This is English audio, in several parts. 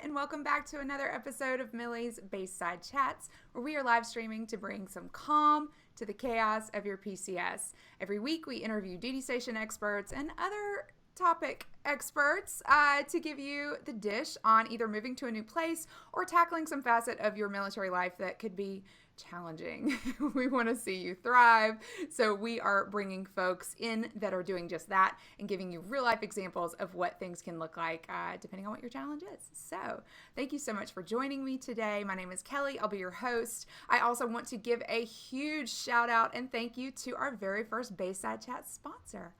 and welcome back to another episode of MILLIE's Baseside Chats, where we are live streaming to bring some calm to the chaos of your PCS. Every week we interview duty station experts and other topic experts to give you the dish on either moving to a new place or tackling some facet of your military life that could be challenging. We want to see you thrive. So we are bringing folks in that are doing just that and giving you real life examples of what things can look like depending on what your challenge is. So thank you so much for joining me today. My name is Kelly. I'll be your host. I also want to give a huge shout out and thank you to our very first Bayside Chat sponsor.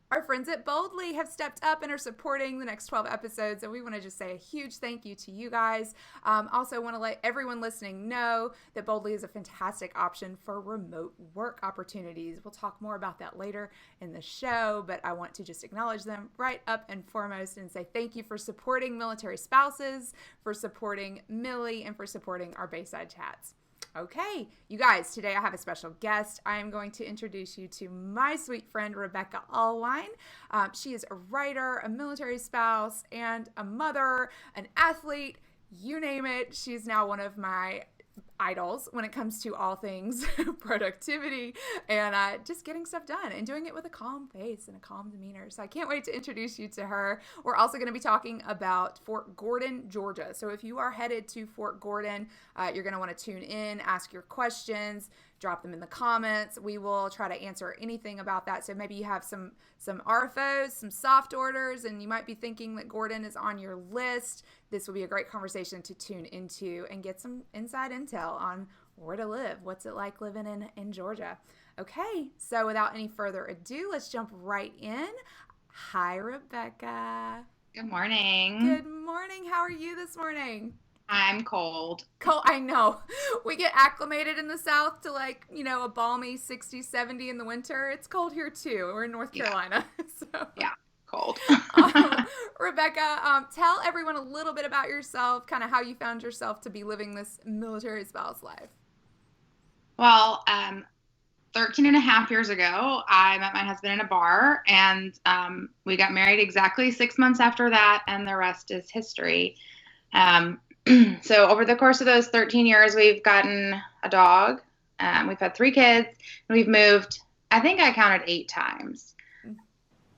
Our friends at Boldly have stepped up and are supporting the next 12 episodes, and we want to just say a huge thank you to you guys. Also want to let everyone listening know that Boldly is a fantastic option for remote work opportunities. We'll talk more about that later in the show, but I want to just acknowledge them right up and foremost and say thank you for supporting military spouses, for supporting Millie, and for supporting our Bayside Chats. Okay, you guys, today I have a special guest. I am going to introduce you to my sweet friend, Rebecca Alwine. She is a writer, a military spouse, and a mother, an athlete, you name it. She's now one of my idols when it comes to all things productivity and just getting stuff done and doing it with a calm face and a calm demeanor. So I can't wait to introduce you to her. We're also going to be talking about Fort Gordon, Georgia. So if you are headed to Fort Gordon, you're going to want to tune in, ask your questions, drop them in the comments. We will try to answer anything about that. So maybe you have some RFOs, some soft orders, and you might be thinking that Gordon is on your list. This will be a great conversation to tune into and get some inside intel on where to live. What's it like living in Georgia? Okay, so without any further ado, let's jump right in. Hi, Rebecca. Good morning. Good morning. How are you this morning? I'm cold. Cold, I know. We get acclimated in the South to a balmy 60, 70 in the winter. It's cold here too. We're in North Carolina. Yeah, cold. Rebecca, tell everyone a little bit about yourself, kind of how you found yourself to be living this military spouse life. Well, 13 and a half years ago, I met my husband in a bar, and we got married exactly 6 months after that, and the rest is history. So over the course of those 13 years, we've gotten a dog. We've had 3 kids, and we've moved, I think I counted 8 times.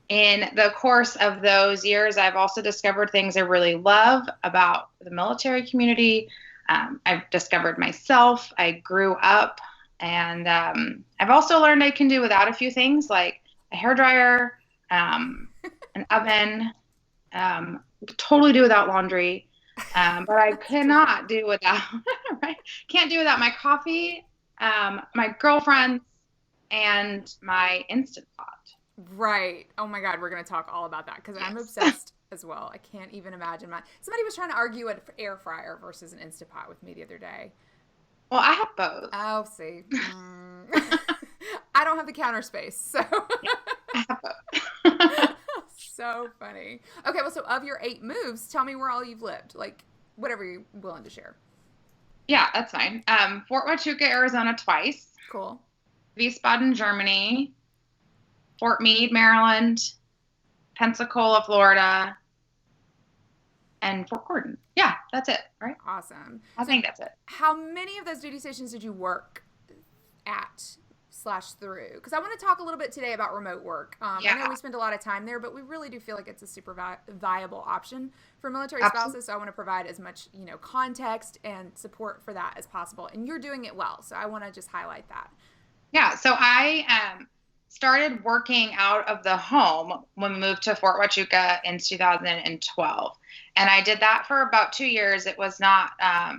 In the course of those years, I've also discovered things I really love about the military community. I've discovered myself. I grew up, and I've also learned I can do without a few things like a hairdryer, an oven, totally do without laundry. But I cannot do without, right? Can't do without my coffee, my girlfriends, and my Instant Pot. Right. Oh my God, we're going to talk all about that because I'm Yes. obsessed as well. I can't even imagine somebody was trying to argue an air fryer versus an Instant Pot with me the other day. Well, I have both. Oh, see. I don't have the counter space, so. I have both. So funny. Okay, well, so of your 8 moves, tell me where all you've lived. Like, whatever you're willing to share. Yeah, that's fine. Fort Huachuca, Arizona twice. Cool. Wiesbaden, Germany. Fort Meade, Maryland. Pensacola, Florida. And Fort Gordon. Yeah, that's it, right? Awesome. I think that's it. How many of those duty stations did you work at / through? Because I want to talk a little bit today about remote work. I know we spend a lot of time there, but we really do feel like it's a super viable option for military spouses. So I want to provide as much, context and support for that as possible. And you're doing it well. So I want to just highlight that. Yeah, so I started working out of the home when we moved to Fort Huachuca in 2012. And I did that for about 2 years. It was not,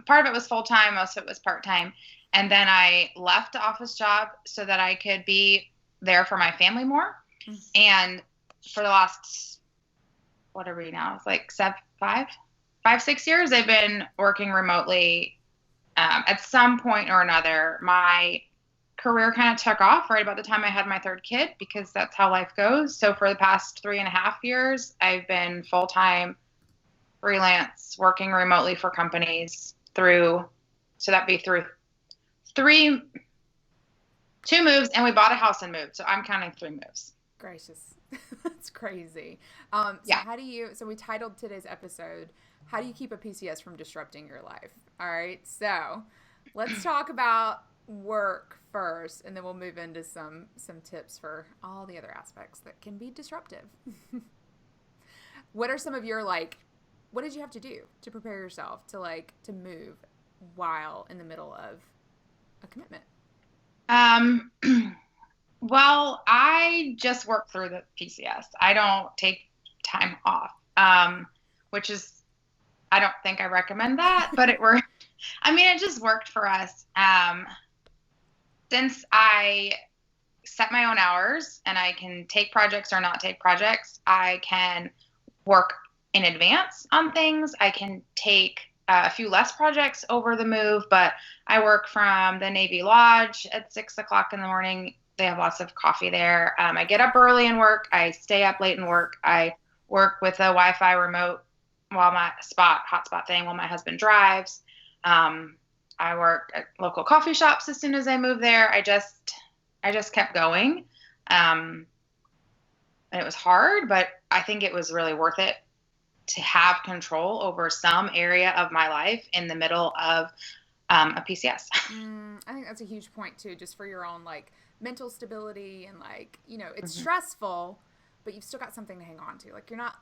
part of it was full-time, most of it was part-time. And then I left the office job so that I could be there for my family more. Mm-hmm. And for the last, what are we now? It's like 5-6 years, I've been working remotely. At some point or another, my career kind of took off right about the time I had my 3rd kid, because that's how life goes. So for the past 3.5 years, I've been full-time freelance working remotely for companies so that'd be through 2 moves, and we bought a house and moved. So I'm counting 3 moves. Gracious. That's crazy. So Yeah. so we titled today's episode, How Do You Keep a PCS from Disrupting Your Life? All right. So let's talk about work first, and then we'll move into some tips for all the other aspects that can be disruptive. What are some of your what did you have to do to prepare yourself to move while in the middle of a commitment? Um, well, I just work through the PCS. I don't take time off, which is, I don't think I recommend that, but it worked. I mean, it just worked for us. Since I set my own hours and I can take projects or not take projects, I can work in advance on things. I can take a few less projects over the move, but I work from the Navy Lodge at 6 o'clock in the morning. They have lots of coffee there. I get up early and work. I stay up late and work. I work with a Wi-Fi remote while my hotspot thing while my husband drives. I work at local coffee shops as soon as I move there. I just kept going. And it was hard, but I think it was really worth it to have control over some area of my life in the middle of a PCS. I think that's a huge point too, just for your own mental stability and it's stressful, but you've still got something to hang on to. You're not,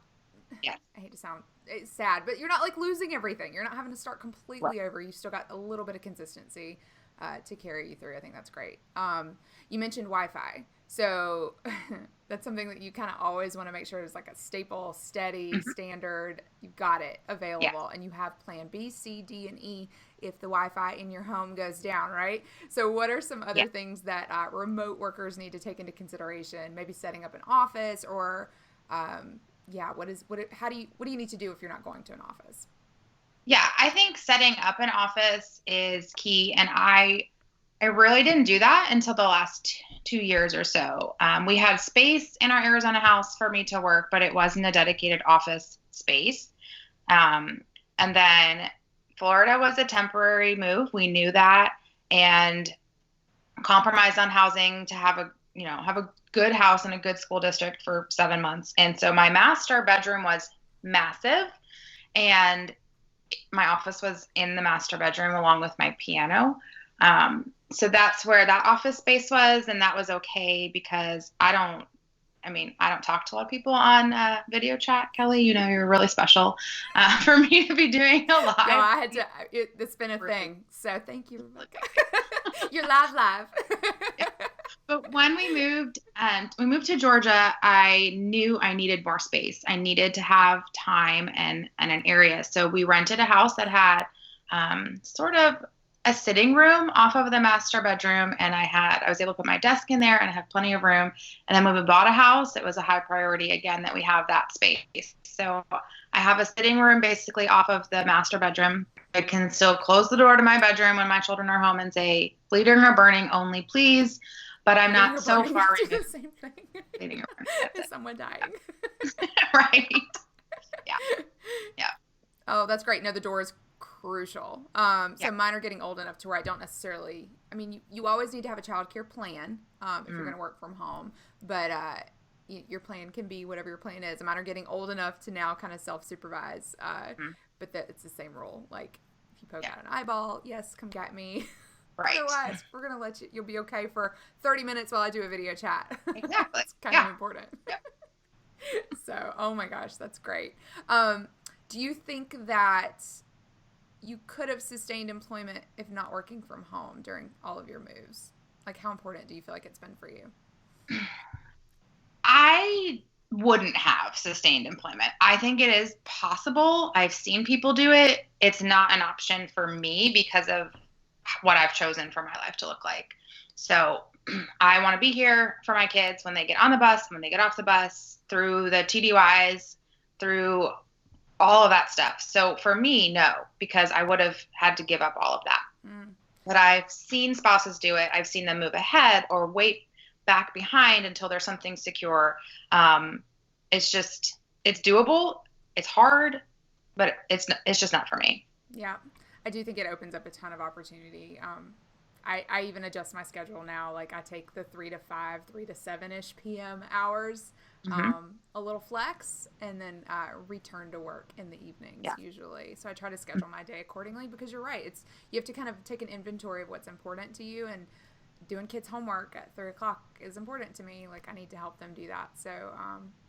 Yeah. I hate to sound sad, but you're not losing everything. You're not having to start completely over. You've still got a little bit of consistency to carry you through. I think that's great. You mentioned Wi-Fi. So that's something that you kind of always want to make sure is a staple, steady, standard. You've got it available, and you have plan B, C, D, and E if the Wi-Fi in your home goes down, right? So what are some other things that remote workers need to take into consideration? Maybe setting up an office or, what do you need to do if you're not going to an office? Yeah, I think setting up an office is key, and I really didn't do that until the last 2 years or so. We had space in our Arizona house for me to work, but it wasn't a dedicated office space. And then Florida was a temporary move. We knew that, and compromised on housing to have a good house in a good school district for 7 months. And so my master bedroom was massive, and my office was in the master bedroom along with my piano. So that's where that office space was, and that was okay because I don't talk to a lot of people on video chat, Kelly. You're really special for me to be doing a live. No, I had to. It's been a thing. So thank you. You're live. Yeah. But when we moved to Georgia, I knew I needed more space. I needed to have time and an area. So we rented a house that had sort of a sitting room off of the master bedroom, and I was able to put my desk in there and I have plenty of room. And then when we bought a house, it was a high priority again that we have that space. So I have a sitting room basically off of the master bedroom. I can still close the door to my bedroom when my children are home and say, bleeding or burning only, please. But I'm not so far removed. The same thing. Bleeding or burning. Is someone dying? Right. Yeah. Oh, that's great. No, the door is crucial. So mine are getting old enough to where I don't necessarily, you always need to have a childcare plan if you're going to work from home, but your plan can be whatever your plan is. Mine are getting old enough to now kind of self-supervise, but it's the same rule. If you poke out an eyeball, yes, come get me. Right. Otherwise, we're going to let you'll be okay for 30 minutes while I do a video chat. Exactly. It's kind of important. Yep. So, oh my gosh, that's great. Do you think that you could have sustained employment if not working from home during all of your moves? How important do you feel like it's been for you? I wouldn't have sustained employment. I think it is possible. I've seen people do it. It's not an option for me because of what I've chosen for my life to look like. So I want to be here for my kids when they get on the bus, when they get off the bus, through the TDYs, through all of that stuff. So for me, no, because I would have had to give up all of that. But I've seen spouses do it. I've seen them move ahead or wait back behind until there's something secure. It's doable. It's hard, but it's just not for me. Yeah. I do think it opens up a ton of opportunity. I even adjust my schedule now. I take the 3 to 5, 3 to 7-ish p.m. hours a little flex, and then return to work in the evenings usually. So I try to schedule my day accordingly, because you're right. You have to kind of take an inventory of what's important to you, and doing kids' homework at 3:00 is important to me. Like, I need to help them do that. So,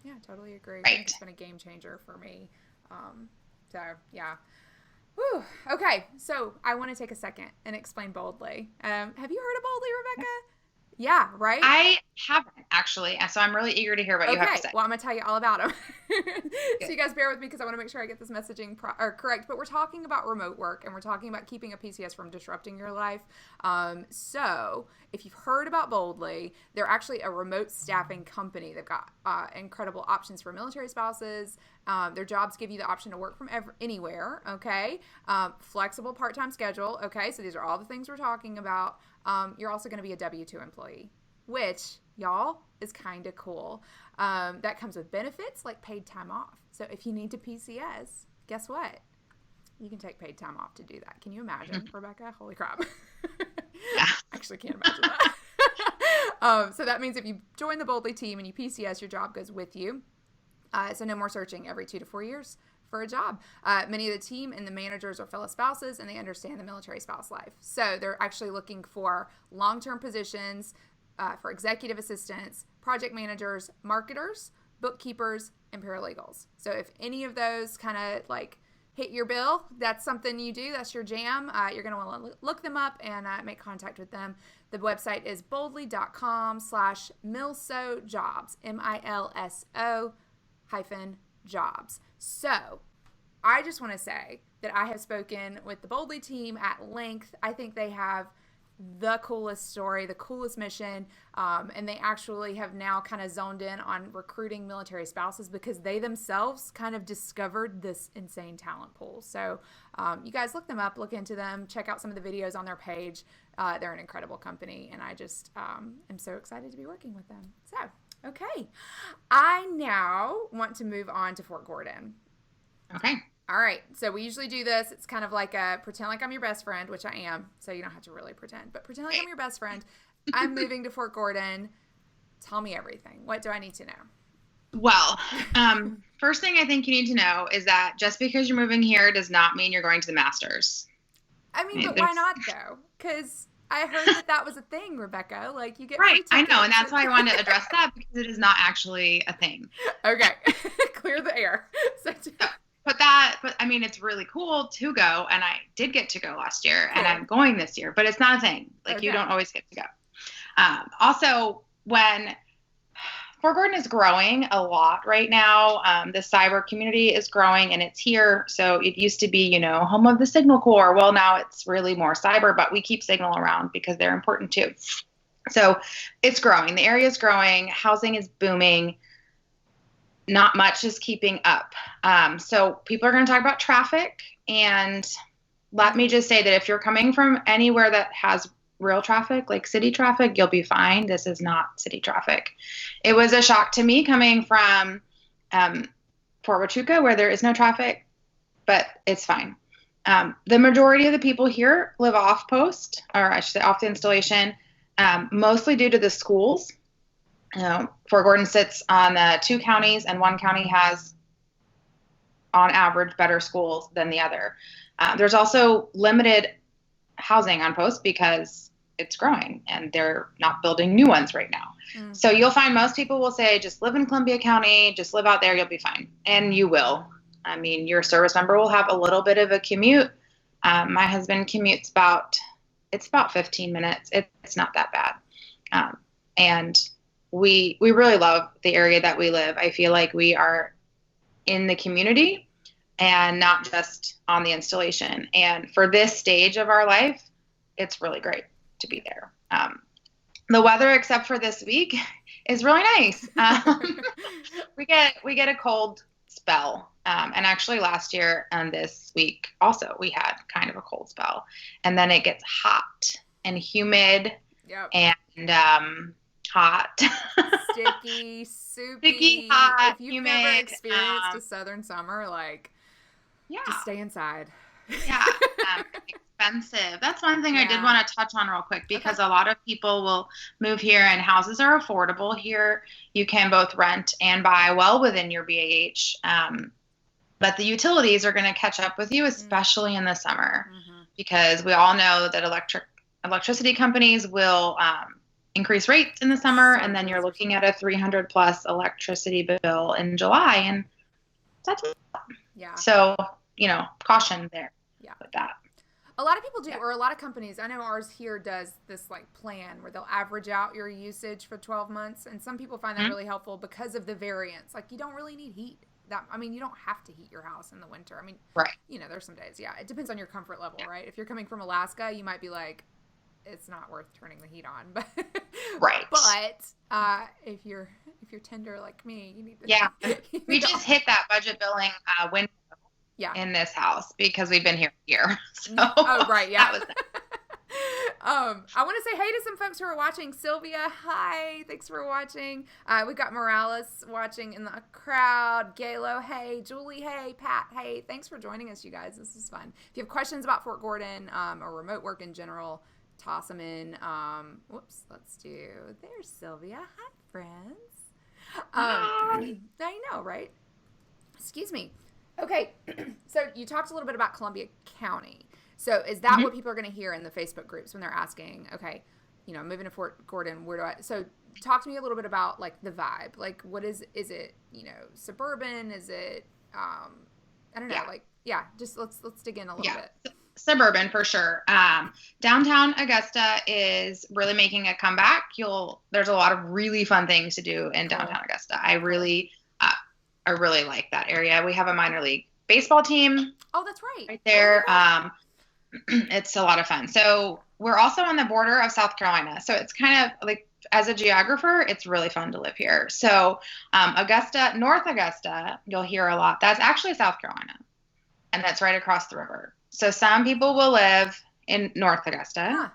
yeah, totally agree. I think it's been a game changer for me. So, yeah. Whew. Okay, so I want to take a second and explain Boldly. Have you heard of Boldly, Rebecca? Yeah, right? I haven't, actually. So I'm really eager to hear what you have to say. Well, I'm going to tell you all about them. So you guys bear with me, because I want to make sure I get this messaging correct. But we're talking about remote work, and we're talking about keeping a PCS from disrupting your life. So if you've heard about Boldly, they're actually a remote staffing company. They've got incredible options for military spouses. Their jobs give you the option to work from anywhere, okay? Flexible part-time schedule, okay? So these are all the things we're talking about. You're also going to be a W-2 employee, which, y'all, is kind of cool. That comes with benefits like paid time off. So if you need to PCS, guess what? You can take paid time off to do that. Can you imagine, Rebecca? Holy crap. Yeah. Actually can't imagine that. So that means if you join the Boldly team and you PCS, your job goes with you. So no more searching every 2 to 4 years for a job. Many of the team and the managers are fellow spouses, and they understand the military spouse life. So they're actually looking for long-term positions for executive assistants, project managers, marketers, bookkeepers, and paralegals. So if any of those kind of like hit your bill, that's something you do, that's your jam, you're going to want to look them up and make contact with them. The website is boldly.com/milsojobs, MILSO-jobs. So I just want to say that I have spoken with the Boldly team at length. I think they have the coolest story, the coolest mission, and they actually have now kind of zoned in on recruiting military spouses, because they themselves kind of discovered this insane talent pool. So you guys look them up, look into them, check out some of the videos on their page. They're an incredible company, and I just am so excited to be working with them. So, okay. I now want to move on to Fort Gordon. Okay. All right. So we usually do this. It's kind of like a pretend like I'm your best friend, which I am. So you don't have to really pretend, but pretend like I'm your best friend. I'm moving to Fort Gordon. Tell me everything. What do I need to know? Well, first thing I think you need to know is that just because you're moving here does not mean you're going to the Masters. I mean, but why not though? Because I heard that was a thing, Rebecca. Like, you get right. I know, and that's why I wanted to address that, because it is not actually a thing. Okay, clear the air. But I mean, it's really cool to go, and I did get to go last year, cool. And I'm going this year, but it's not a thing. Like, you don't always get to go. Also, when Fort Gordon is growing a lot right now, the cyber community is growing, and it's here. So it used to be, home of the Signal Corps. Well, now it's really more cyber, but we keep Signal around because they're important too. So it's growing. The area is growing. Housing is booming. Not much is keeping up. So people are going to talk about traffic. And let me just say that if you're coming from anywhere that has real traffic, like city traffic, you'll be fine. This is not city traffic. It was a shock to me coming from Fort Huachuca, where there is no traffic, but it's fine. The majority of the people here live off post, or I should say off the installation, mostly due to the schools. Fort Gordon sits on 2 counties, and one county has, on average, better schools than the other. There's also limited housing on post because it's growing, and they're not building new ones right now. So you'll find most people will say, just live in Columbia County, just live out there, you'll be fine. And you will. I mean, your service member will have a little bit of a commute. My husband commutes about 15 minutes. It's not that bad. And we really love the area that we live. I feel like we are in the community and not just on the installation. And for this stage of our life, it's really great to be there. The weather, except for this week, is really nice. We get a cold spell. And actually last year and this week also, we had kind of a cold spell. And then it gets hot and humid. Yep. And hot. Sticky, soupy. Sticky, hot, if you've humid. Never experienced a southern summer, just stay inside. Yeah. Expensive. That's one thing I did Yeah. want to touch on real quick, because a lot of people will move here and houses are affordable here. You can both rent and buy well within your BAH. But the utilities are going to catch up with you, especially in the summer, because we all know that electricity companies will increase rates in the summer, and then you're looking at a 300 plus electricity bill in July, and that's so, caution there with that. A lot of people do, or a lot of companies, I know ours here does this like plan where they'll average out your usage for 12 months. And some people find that really helpful because of the variance. Like, you don't really need heat. You don't have to heat your house in the winter. I mean, there's some days. Yeah. It depends on your comfort level, right? If you're coming from Alaska, you might be like, it's not worth turning the heat on. But if you're tender like me, you need to. We just hit that budget billing window. In this house because we've been here a year. So, I want to say hey to some folks who are watching. Sylvia, hi. Thanks for watching. We got Morales watching in the crowd. Galo, hey. Julie, hey. Pat, hey. Thanks for joining us, you guys. This is fun. If you have questions about Fort Gordon or remote work in general, toss them in. Let's do. There's Sylvia. Hi, friends. I know, right? Excuse me. Okay, so you talked a little bit about Columbia County. So is that what people are going to hear in the Facebook groups when they're asking, okay, moving to Fort Gordon, where do I, so talk to me a little bit about like the vibe. Like what is it, suburban? Is it, I don't know, just let's dig in a little bit. Suburban for sure. Downtown Augusta is really making a comeback. There's a lot of really fun things to do in downtown Augusta. I really like that area. We have a minor league baseball team. Oh, that's right. Right there. It's a lot of fun. So we're also on the border of South Carolina. So it's kind of like, as a geographer, it's really fun to live here. So North Augusta, you'll hear a lot. That's actually South Carolina. And that's right across the river. So some people will live in North Augusta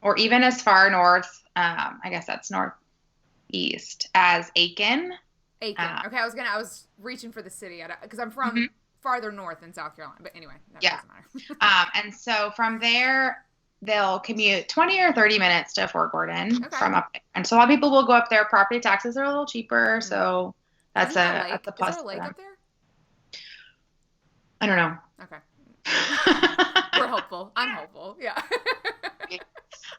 or even as far north, I guess that's northeast, as Aiken. Okay, I was reaching for the city because I'm from farther north in South Carolina, but anyway, that doesn't matter. And so from there, they'll commute 20 or 30 minutes to Fort Gordon from up there. And so a lot of people will go up there. Property taxes are a little cheaper, so that's a plus. Is there a lake up there? I don't know. Okay. We're hopeful. I'm hopeful. Yeah.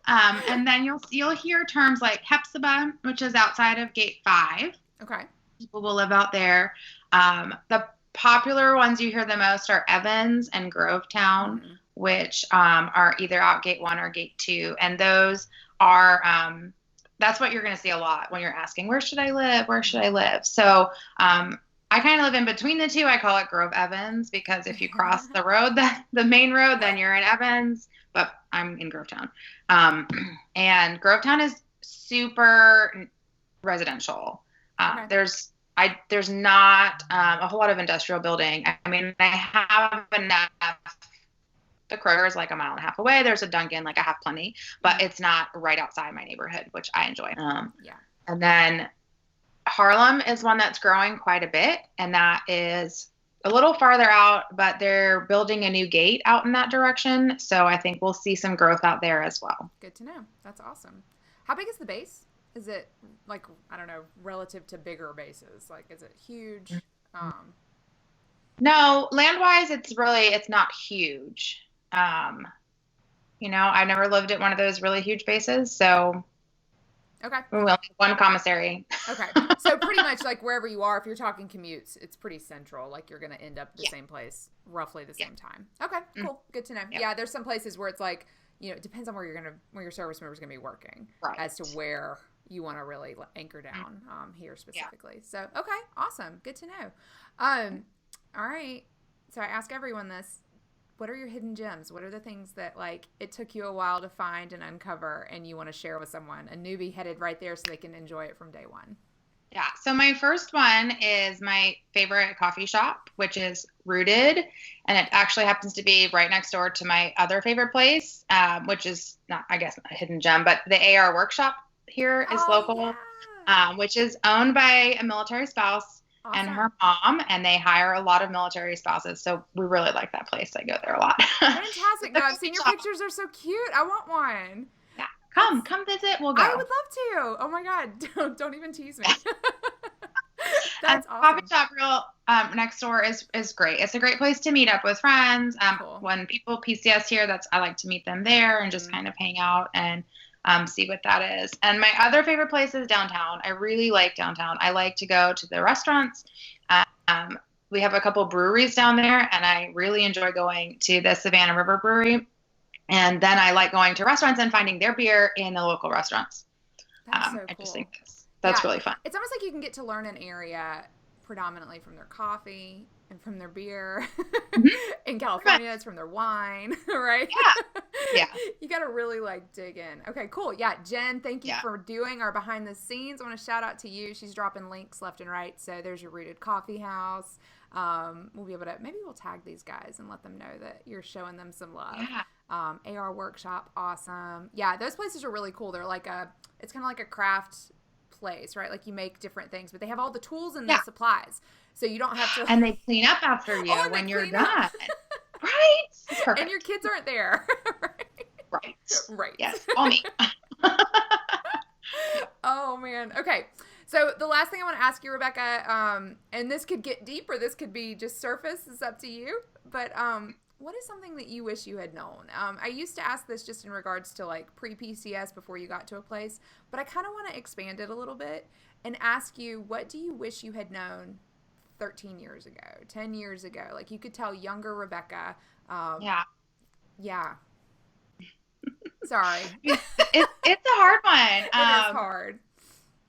And then you'll hear terms like Hepzibah, which is outside of Gate 5. Okay. People will live out there. The popular ones you hear the most are Evans and Grovetown, which are either out Gate 1 or Gate 2. And those are, that's what you're going to see a lot when you're asking, where should I live? Where should I live? So I kind of live in between the two. I call it Grove Evans because if you cross the road, the main road, then you're in Evans, but I'm in Grovetown. And Grovetown is super residential. There's not a whole lot of industrial building. I mean, I have enough. The Kroger is like a mile and a half away. There's a Dunkin', like I have plenty, but it's not right outside my neighborhood, which I enjoy. And then Harlem is one that's growing quite a bit, and that is a little farther out, but they're building a new gate out in that direction. So I think we'll see some growth out there as well. Good to know. That's awesome. How big is the base? Is it like, I don't know, relative to bigger bases? Like, is it huge? No, land-wise, it's not huge. I've never lived at one of those really huge bases, so well, one commissary. Okay, so pretty much like wherever you are, if you're talking commutes, it's pretty central. Like you're going to end up the same place, roughly the same time. Okay, cool, good to know. Yeah, there's some places where it's like, it depends on where your service member is going to be working, as to where you want to really anchor down here specifically. So, okay, awesome. Good to know. All right. So I ask everyone this. What are your hidden gems? What are the things that like it took you a while to find and uncover and you want to share with someone, a newbie headed right there so they can enjoy it from day one? Yeah. So my first one is my favorite coffee shop, which is Rooted. And it actually happens to be right next door to my other favorite place, which is not a hidden gem, but the AR Workshop here is local, which is owned by a military spouse. and Awesome. her mom, and they hire a lot of military spouses. So we really like that place. I go there a lot. Fantastic. No, The I've coffee seen your shop. pictures. They're so cute. I want one. Yeah, That's come visit. We'll I would go. love to. Oh my God. Don't even tease me. And That's the coffee awesome. shop real next door is great. It's a great place to meet up with friends. Cool. When people PCS here, I like to meet them there and just Mm. kind of hang out and see what that is. And my other favorite place is downtown. I really like downtown. I like to go to the restaurants. Um, we have a couple breweries down there, and I really enjoy going to the Savannah River Brewery. And then I like going to restaurants and finding their beer in the local restaurants. That's so I just cool. think that's Yeah. really fun. It's almost like you can get to learn an area predominantly from their coffee and from their beer. Mhm. In California, it's from their wine, right? Yeah. You got to really like dig in. Okay, cool. Yeah, Jen, thank you Yeah. for doing our behind the scenes. I want to shout out to you. She's dropping links left and right. So there's your Rooted Coffee House. We'll be able to, maybe we'll tag these guys and let them know that you're showing them some love. Yeah. AR Workshop, awesome. Yeah, those places are really cool. They're like it's kind of like a craft place, right? Like you make different things, but they have all the tools and the supplies. So you don't have to. And they clean up after you and when they you're clean done. up. Right? It's perfect. And your kids aren't there. Right. Right. Yes. All me. Oh man. Okay. So the last thing I want to ask you, Rebecca, and this could get deep or this could be just surface. It's up to you. But what is something that you wish you had known? I used to ask this just in regards to like pre-PCS before you got to a place, but I kind of want to expand it a little bit and ask you, what do you wish you had known 13 years ago, 10 years ago? Like you could tell younger Rebecca. Yeah. Yeah. Sorry. It's a hard one. It is hard.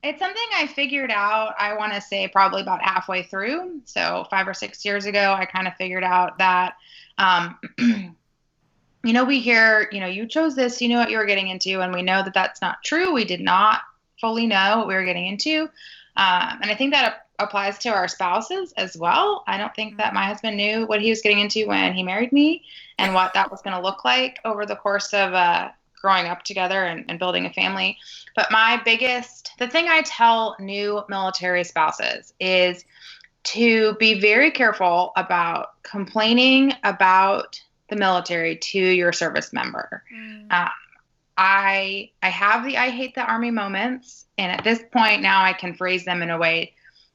It's something I figured out, I want to say probably about halfway through. So 5 or 6 years ago, I kind of figured out that, we hear, you chose this, you know what you were getting into, and we know that that's not true. We did not fully know what we were getting into. And I think that applies to our spouses as well. I don't think that my husband knew what he was getting into when he married me and what that was going to look like over the course of growing up together and building a family. But the thing I tell new military spouses is to be very careful about complaining about the military to your service member. I have the I hate the Army moments, and at this point now I can phrase them in a way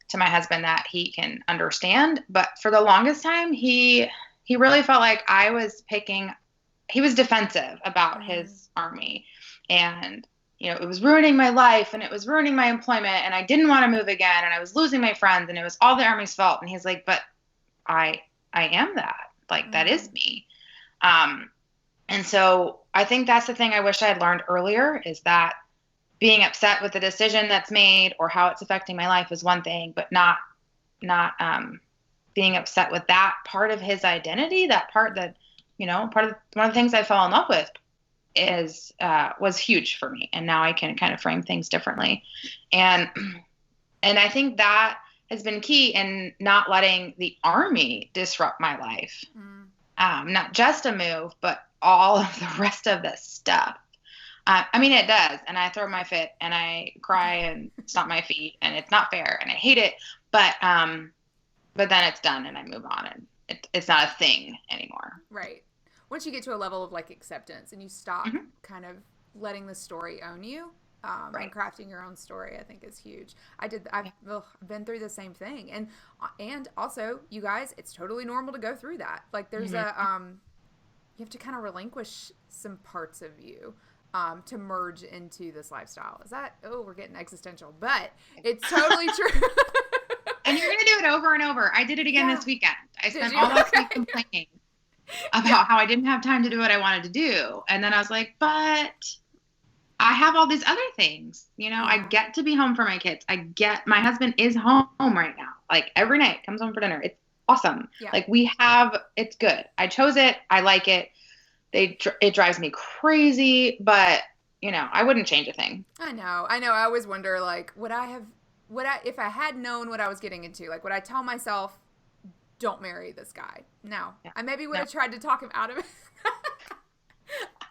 to my husband that he can understand. But for the longest time, he really felt like he was defensive about his Army, and it was ruining my life and it was ruining my employment, and I didn't want to move again, and I was losing my friends, and it was all the Army's fault. And he's like, but I am that. Like, that is me. And so I think that's the thing I wish I had learned earlier, is that being upset with the decision that's made or how it's affecting my life is one thing, but not being upset with that part of his identity, that part that, one of the things I fell in love with was huge for me. And now I can kind of frame things differently. And I think that has been key in not letting the Army disrupt my life. Not just a move, but all of the rest of the stuff. It does. And I throw my fit and I cry and stomp my feet and it's not fair and I hate it. But then it's done and I move on and it's not a thing anymore. Right. Once you get to a level of like acceptance and you stop kind of letting the story own you, and crafting your own story, I think is huge. I've been through the same thing. And also, you guys, it's totally normal to go through that. Like there's you have to kind of relinquish some parts of you to merge into this lifestyle. We're getting existential, but it's totally true. And you're going to do it over and over. I did it again this weekend. I spent all last week complaining about how I didn't have time to do what I wanted to do. And then I was like, but I have all these other things, I get to be home for my kids. My husband is home right now. Like every night comes home for dinner. It's awesome. Yeah. Like it's good. I chose it. I like it. It drives me crazy, but I wouldn't change a thing. I know. I always wonder, like, if I had known what I was getting into, like, would I tell myself, don't marry this guy? No. Yeah. I maybe would have tried to talk him out of it.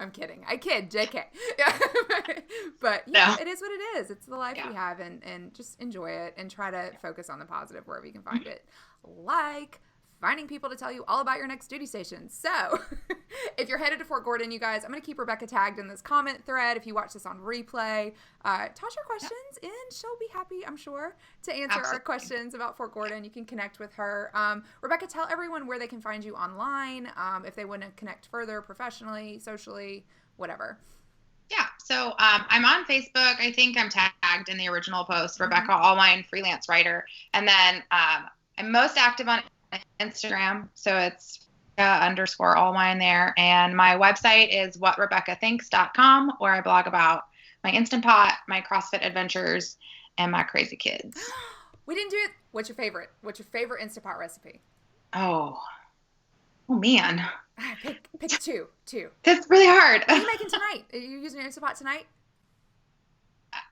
I'm kidding. I kid. JK. Yeah. But yeah, No. it is what it is. It's the life we have, and just enjoy it and try to focus on the positive wherever you can find it. Like finding people to tell you all about your next duty station. So if you're headed to Fort Gordon, you guys, I'm going to keep Rebecca tagged in this comment thread. If you watch this on replay, toss your questions in. She'll be happy, I'm sure, to answer our questions about Fort Gordon. You can connect with her. Rebecca, tell everyone where they can find you online, if they want to connect further professionally, socially, whatever. Yeah, so I'm on Facebook. I think I'm tagged in the original post, Rebecca Alwine, freelance writer. And then I'm most active on Instagram, so it's _Alwine there. And my website is whatrebeccathinks.com, where I blog about my Instant Pot, my CrossFit adventures, and my crazy kids. We didn't do it. What's your favorite? What's your favorite Instant Pot recipe? Oh man. Pick two. That's really hard. What are you making tonight? Are you using your Instant Pot tonight?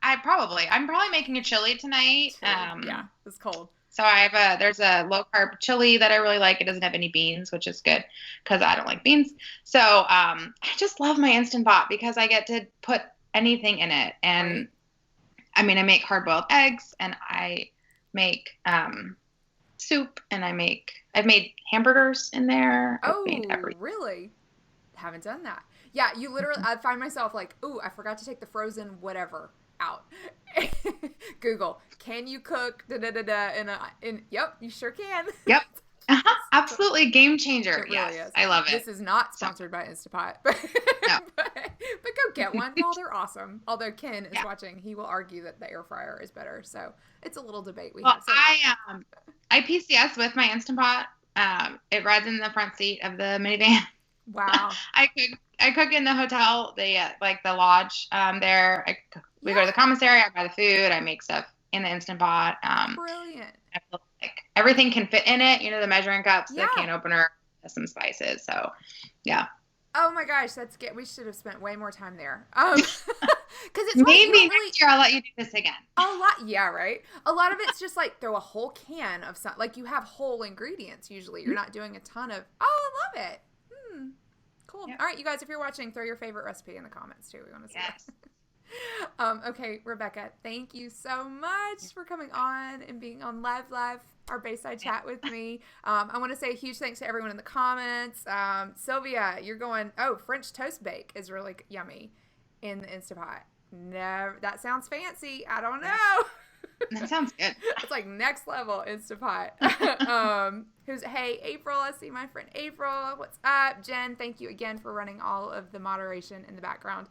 I'm probably making a chili tonight. Yeah, it's cold. So there's a low carb chili that I really like. It doesn't have any beans, which is good because I don't like beans. So I just love my Instant Pot because I get to put anything in it. And I mean, I make hard boiled eggs, and I make soup, and I've made hamburgers in there. Oh, really? Haven't done that. Yeah, you literally, I find myself like, ooh, I forgot to take the frozen whatever out. Google, can you cook yep, you sure can. Yep. Absolutely. Game changer. It really yes. is. I love it. This is not sponsored by Instapot, but, no. but go get one. Well, they're awesome. Although Ken is watching, he will argue that the air fryer is better. So it's a little debate we have. So, I PCS with my Instant Pot. It rides in the front seat of the minivan. Wow. I cook in the hotel, the lodge there. We go to the commissary. I buy the food. I make stuff in the Instant Pot. Brilliant. I feel like everything can fit in it. You know, the measuring cups, the can opener, some spices. So, yeah. Oh my gosh, that's good. We should have spent way more time there. Because it's maybe next year I'll let you do this again. A lot, yeah, right. A lot of it's just like throw a whole can of something. Like you have whole ingredients usually. You're not doing a ton of. Oh, I love it. Cool. Yep. All right, you guys, if you're watching, throw your favorite recipe in the comments too. We want to see that. Okay, Rebecca, thank you so much for coming on and being on Live, our Baseside chat with me. I want to say a huge thanks to everyone in the comments. Sylvia, you're going, French toast bake is really yummy in the Instant Pot. No, that sounds fancy. I don't know. That sounds good. It's like next level Instant Pot. Hey, April, I see my friend April. What's up? Jen, thank you again for running all of the moderation in the background.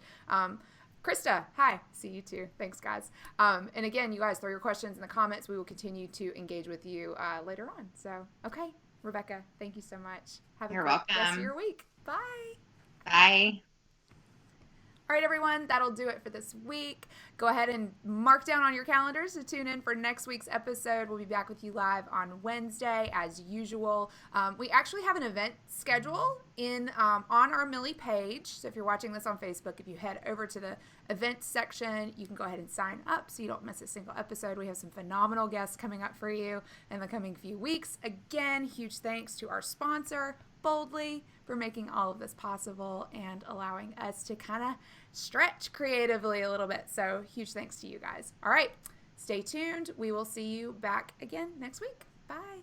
Krista, hi. See you too. Thanks, guys. And again, you guys, throw your questions in the comments. We will continue to engage with you later on. So, okay, Rebecca, thank you so much. Have a great rest of your week. Bye. Bye. All right, everyone, that'll do it for this week. Go ahead and mark down on your calendars to tune in for next week's episode. We'll be back with you live on Wednesday, as usual. We actually have an event schedule on our MILLIE page. So if you're watching this on Facebook, if you head over to the events section, you can go ahead and sign up so you don't miss a single episode. We have some phenomenal guests coming up for you in the coming few weeks. Again, huge thanks to our sponsor, Boldly, for making all of this possible and allowing us to kind of stretch creatively a little bit. So huge thanks to you guys. All right, stay tuned. We will see you back again next week. Bye.